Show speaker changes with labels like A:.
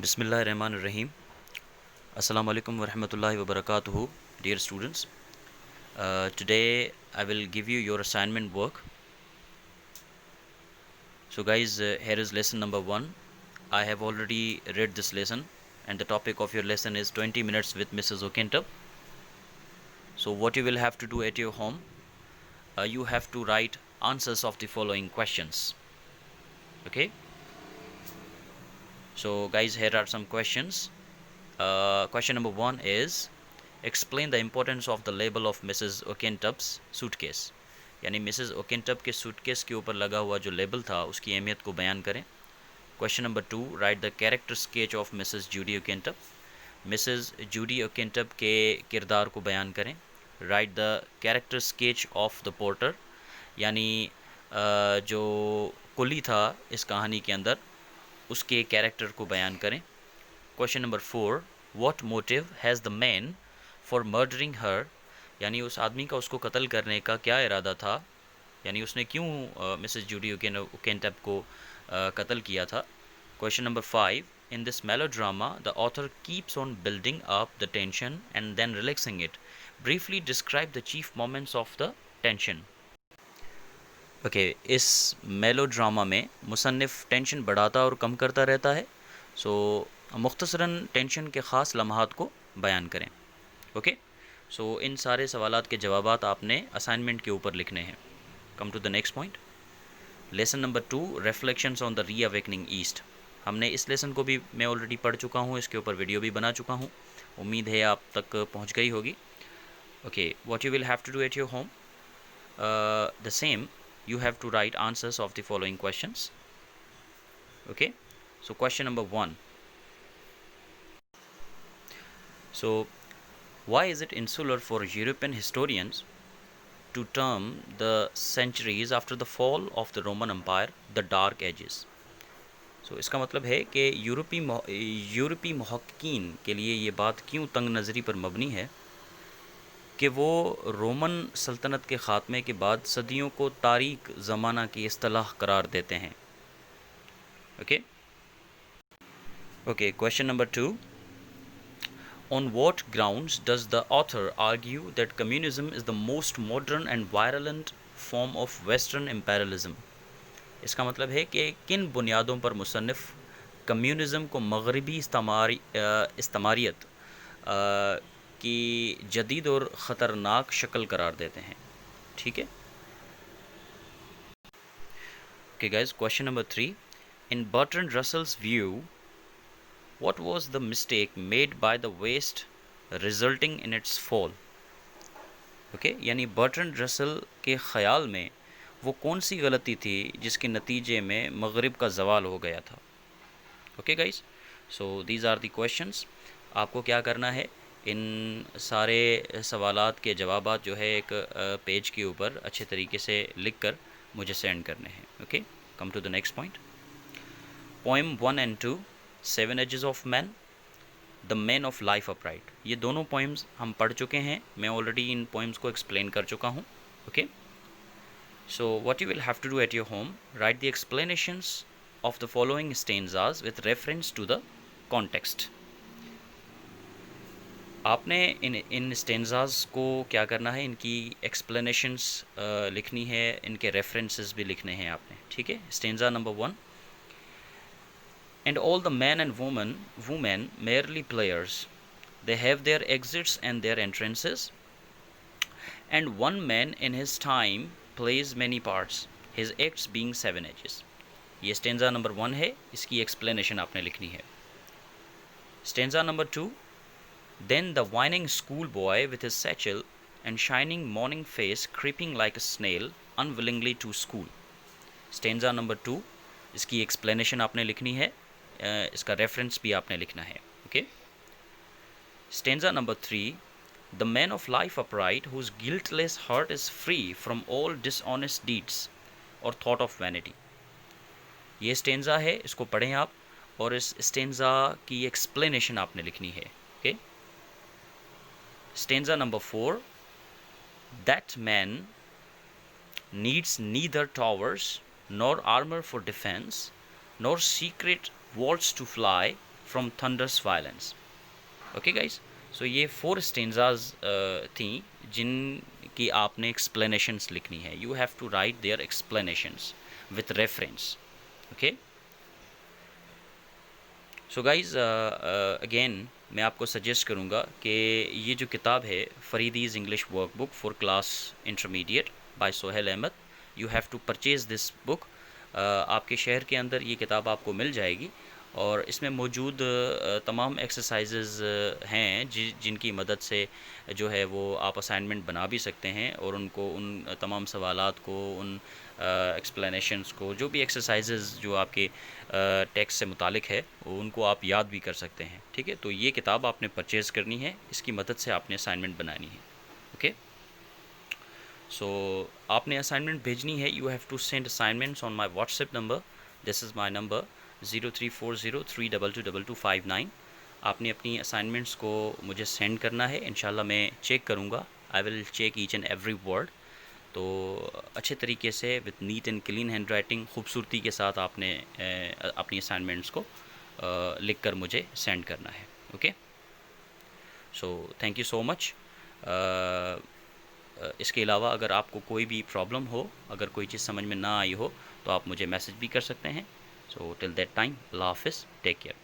A: Bismillahirrahmanirrahim. Assalamu alaikum wa rahmatullahi wa barakatuhu, dear students. Today I will give you your assignment work. So, guys, here is lesson number 1. I have already read this lesson, and the topic of your lesson is 20 minutes with Mrs. O'Kintup. So, what you will have to do at your home, you have to write answers of the following questions. Okay? So, guys, here are some questions. Question number 1 is explain the importance of the label of Mrs. O'Kintup's suitcase. यानी Mrs ओकिनटप के suitcase के ऊपर लगा हुआ जो label था उसकी अहमियत को बयान करें. Question number 2, write the character sketch of Mrs Judy Okintap. Mrs Judy Okintap के किरदार को बयान करें. Write the character sketch of the porter, यानी जो कुली था इस कहानी के अंदर उसके कैरेक्टर को बयान करें. Question number 4, what motive has the man for murdering her, यानी उस आदमी का उसको कत्ल करने का क्या इरादा था, यानी उसने क्यों मिसेस जूडी ओकेंटप को कत्ल किया था. Question number 5, in this melodrama the author keeps on building up the tension and then relaxing it. Briefly describe the chief moments of the tension. Okay, इस मेलोड्रामा में मुसन्निफ़ टेंशन बढ़ाता और कम करता रहता है. सो मुख्तसरन टेंशन के ख़ास लम्हात को बयान करें. ओके, सो इन सारे सवालात के जवाबात आपने असाइनमेंट के ऊपर लिखने हैं. Come to the next point. Lesson number 2, reflections on the reawakening east. हमने इस लेसन को भी मैं ऑलरेडी पढ़ चुका हूँ, इसके ऊपर वीडियो भी बना चुका हूँ. उम्मीद है आप तक पहुँच गई होगी. Okay, what you will have to do at your home, the same, you have to write answers of the following questions. Okay, so question number 1. So why is it insular for European historians to term the centuries after the fall of the Roman Empire the Dark Ages? So इसका मतलब है कि यूरोपी मुहक्कीन के लिए ये बात क्यों तंग नज़री पर मबनी है कि वो रोमन सल्तनत के ख़ात्मे के बाद सदियों को तारीक ज़माना की इस्तिलाह करार देते हैं. Okay okay, question number 2, on what grounds does the author argue that communism is the most modern and violent form of western imperialism. इसका मतलब है कि किन बुनियादों पर मुसन्निफ़ कम्युनिज़म को मगरबी इस्तमारियत की जदीद और ख़तरनाक शक्ल करार देते हैं. ठीक है. Okay guys, question number 3, in Bertrand Russell's view what was the mistake made by the west resulting in its fall. Okay, यानी बर्ट्रैंड रसल के ख़याल में वो कौन सी गलती थी जिसके नतीजे में मगरिब का ज़वाल हो गया था. Okay guys, so these are the questions. आपको क्या करना है, इन सारे सवालात के जवाबात जो है एक पेज के ऊपर अच्छे तरीके से लिख कर मुझे सेंड करने हैं. Okay, come to the next point. Poem 1 and 2, 7 ages of man, the man of life upright. ये दोनों पोएम्स हम पढ़ चुके हैं, मैं ऑलरेडी इन पोएम्स को एक्सप्लेन कर चुका हूँ. Okay, so what you will have to do at your home, write the explanations of the following stanzas with reference to the context. आपने इन स्टेंजाज को क्या करना है, इनकी एक्सप्लेनेशंस लिखनी है, इनके रेफरेंसेस भी लिखने हैं आपने. ठीक है. Stanza number 1, and all the man and women merely players, they have their exits and their entrances, and one man in his time plays many parts, his acts being 7 ages. ये stanza number 1 है, इसकी explanation आपने लिखनी है. Stanza number 2, then the whining schoolboy with his satchel and shining morning face creeping like a snail unwillingly to school. Stanza number 2, इसकी explanation आपने लिखनी है, इसका reference भी आपने लिखना है. Okay. Stanza number 3, the man of life upright whose guiltless heart is free from all dishonest deeds or thought of vanity. ये stanza है, इसको पढ़ें आप और इस stanza की explanation आपने लिखनी है. Okay. Stanza number 4, that man needs neither towers nor armor for defense, nor secret vaults to fly from thunder's violence. Okay guys, so ये 4 स्टेंजाज थी जिनकी आपने एक्सप्लेनेशंस लिखनी है। You have to write their explanations with reference. Okay, so guys again मैं आपको suggest करूँगा कि ये जो किताब है Faridi's English workbook for class intermediate by Sohail Ahmed, you have to purchase this book. आपके शहर के अंदर ये किताब आपको मिल जाएगी और इसमें मौजूद तमाम एक्सरसाइजेज़ हैं जिनकी मदद से जो है वो आप असाइनमेंट बना भी सकते हैं और उनको उन तमाम सवालात को, उन एक्सप्लेनेशंस को, जो भी एक्सरसाइजेज़ जो आपके टेक्स्ट से मुतालिक है उनको आप याद भी कर सकते हैं। ठीक है, तो ये किताब आपने परचेज़ करनी है, इसकी मदद से आपने असाइनमेंट बनानी है। ओके, सो आपने असाइनमेंट भेजनी है। You have to send assignments on my WhatsApp number, this is my number 0340322259। आपने अपनी असाइनमेंट्स को मुझे सेंड करना है, इंशाल्लाह मैं चेक करूँगा। I will check each and every word. तो अच्छे तरीके से with neat and clean handwriting, खूबसूरती के साथ आपने अपनी असाइनमेंट्स को लिख कर मुझे सेंड करना है। Okay, so thank you so much. इसके अलावा अगर आपको कोई भी प्रॉब्लम हो, अगर कोई चीज़ समझ में ना आई हो, तो आप मुझे मैसेज भी कर सकते हैं। सो टिल दैट टाइम, अल्लाह हाफिज़, टेक केयर।